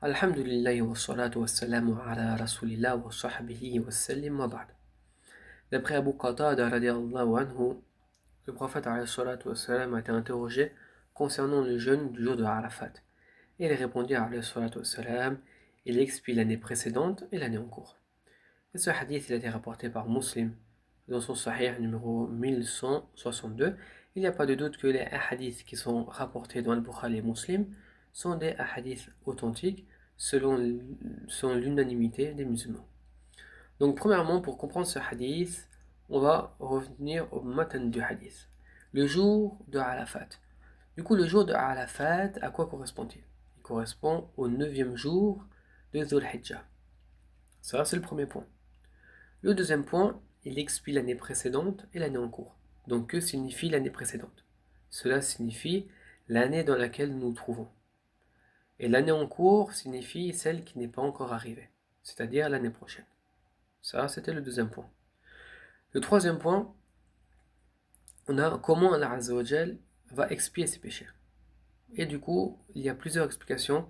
Alhamdulillah wa salatu wa salamu ala rasulillah wa sahbihi wa sallim wa ba'd. D'après Abu Qatada radiallahu anhu, le prophète alayhi salatu wa salam a été interrogé concernant le jeûne du jour de Arafat. Et il répondit alayhi salatu wa salam, il expie l'année précédente et l'année en cours. Et ce hadith il a été rapporté par Muslim dans son sahih numéro 1162. Il n'y a pas de doute que les hadiths qui sont rapportés dans le Bukhari et Muslim sont des hadiths authentiques selon l'unanimité des musulmans. Donc premièrement, pour comprendre ce hadith, on va revenir au matin du hadith. Le jour de Arafat. Du coup, le jour de Arafat, à quoi correspond-il? Il correspond au 9e jour de Dhul Hijjah. Ça, c'est le premier point. Le deuxième point, il expie l'année précédente et l'année en cours. Donc, que signifie l'année précédente? Cela signifie l'année dans laquelle nous nous trouvons. Et l'année en cours signifie celle qui n'est pas encore arrivée, c'est-à-dire l'année prochaine. Ça, c'était le deuxième point. Le troisième point, on a comment Allah Azza wa Jal va expier ses péchés. Et du coup, il y a plusieurs explications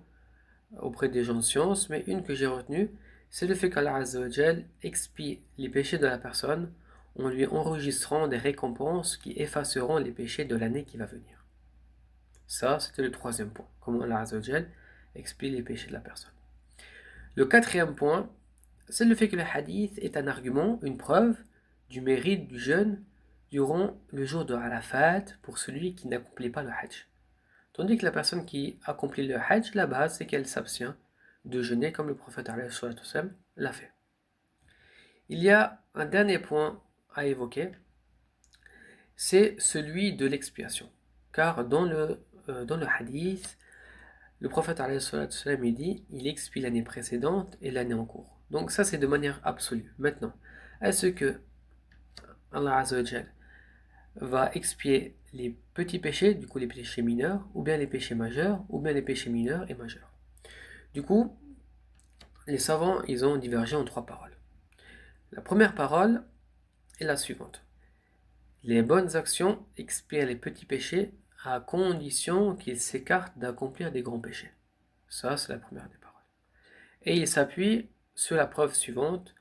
auprès des gens de science, mais une que j'ai retenue, c'est le fait qu'Allah Azza wa Jal expie les péchés de la personne en lui enregistrant des récompenses qui effaceront les péchés de l'année qui va venir. Ça, c'était le troisième point. Comment Allah Azza wa Jal expie les péchés de la personne. Le quatrième point, c'est le fait que le hadith est un argument, une preuve du mérite du jeûne durant le jour de Arafat pour celui qui n'accomplit pas le hajj. Tandis que la personne qui accomplit le hajj, la base, c'est qu'elle s'abstient de jeûner comme le prophète l'a fait. Il y a un dernier point à évoquer, c'est celui de l'expiation. Car dans le hadith, le prophète il dit il expie l'année précédente et l'année en cours. Donc ça c'est de manière absolue. Maintenant, est-ce que Allah Azza wa Jal va expier les petits péchés, du coup les péchés mineurs, ou bien les péchés majeurs, ou bien les péchés mineurs et majeurs? Du coup, les savants ils ont divergé en trois paroles. La première parole est la suivante. Les bonnes actions expirent les petits péchés à condition qu'ils s'écartent d'accomplir des grands péchés. Ça, c'est la première des paroles. Et il s'appuie sur la preuve suivante,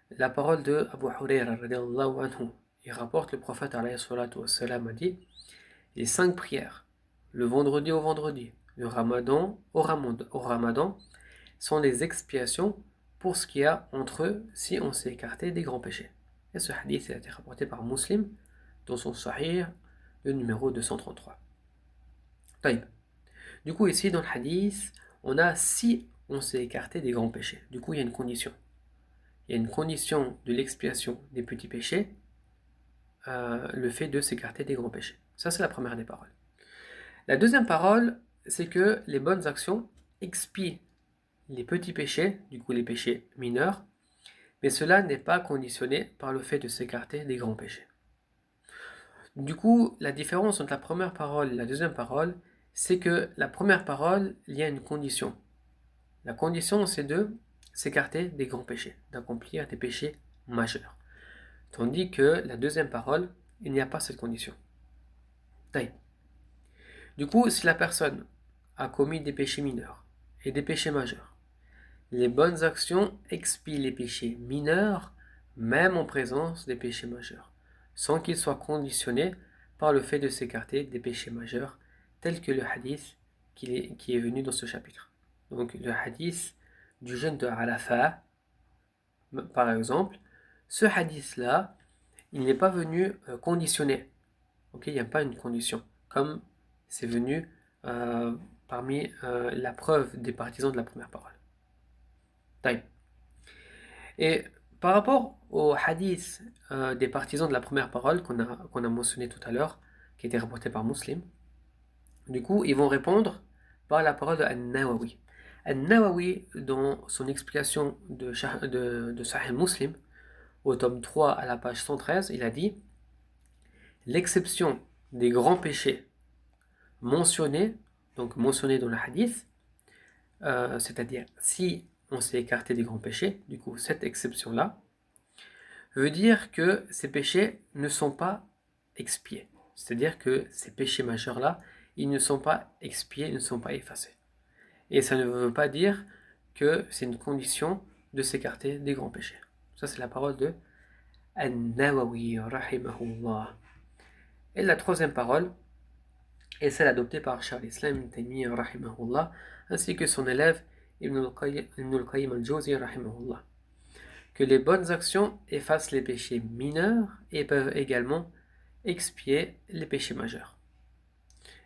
la parole de Abu Hurayra radiallahu anhu. Il rapporte le prophète alayhi salatu wa salam a dit les 5 prières, le vendredi au vendredi, le ramadan au ramadan, sont les expiations pour ce qu'il y a entre eux si on s'est écarté des grands péchés. Et ce hadith a été rapporté par Muslim dans son sahih, le numéro 233. Taïb. Du coup, ici, dans le hadith, on a si on s'est écarté des grands péchés. Du coup, il y a une condition. Il y a une condition de l'expiation des petits péchés, le fait de s'écarter des grands péchés. Ça, c'est la première des paroles. La deuxième parole, c'est que les bonnes actions expient les petits péchés, du coup les péchés mineurs, mais cela n'est pas conditionné par le fait de s'écarter des grands péchés. Du coup, la différence entre la première parole et la deuxième parole, c'est que la première parole, il y a une condition. La condition, c'est de s'écarter des grands péchés, d'accomplir des péchés majeurs. Tandis que la deuxième parole, il n'y a pas cette condition. Taï. Du coup, si la personne a commis des péchés mineurs et des péchés majeurs, les bonnes actions expient les péchés mineurs, même en présence des péchés majeurs, sans qu'ils soient conditionnés par le fait de s'écarter des péchés majeurs, tel que le hadith qui est venu dans ce chapitre. Donc le hadith du jeûne de Arafat, par exemple, ce hadith-là, il n'est pas venu conditionner. Okay, il n'y a pas une condition, comme c'est venu parmi la preuve des partisans de la première parole. Taïb. Et par rapport au hadith des partisans de la première parole qu'on a mentionné tout à l'heure, qui était rapporté par Muslim, du coup, ils vont répondre par la parole de An-Nawawi. An-Nawawi, dans son explication de Sahih Muslim, au tome 3 à la page 113, il a dit l'exception des grands péchés mentionnés, donc mentionnés dans le hadith, c'est-à-dire si on s'est écarté des grands péchés, du coup cette exception-là, veut dire que ces péchés ne sont pas expiés. C'est-à-dire que ces péchés majeurs-là, ils ne sont pas expiés, ils ne sont pas effacés. Et ça ne veut pas dire que c'est une condition de s'écarter des grands péchés. Ça, c'est la parole de An-Nawawi, rahimahullah. Et la troisième parole est celle adoptée par Shaykh al-Islam Ibn Taymiyyah, rahimahullah, ainsi que son élève Ibn al-Qayyim al-Jawzi, rahimahullah. Que les bonnes actions effacent les péchés mineurs et peuvent également expier les péchés majeurs.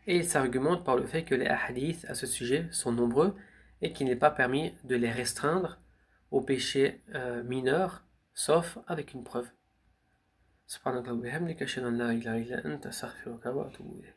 Et il s'argumente par le fait que les hadiths à ce sujet sont nombreux et qu'il n'est pas permis de les restreindre aux péchés mineurs, sauf avec une preuve. Subhanakallah wa bihamdika, ashhadu an la ilaha illa anta, astaghfiruka wa atubu ilayk.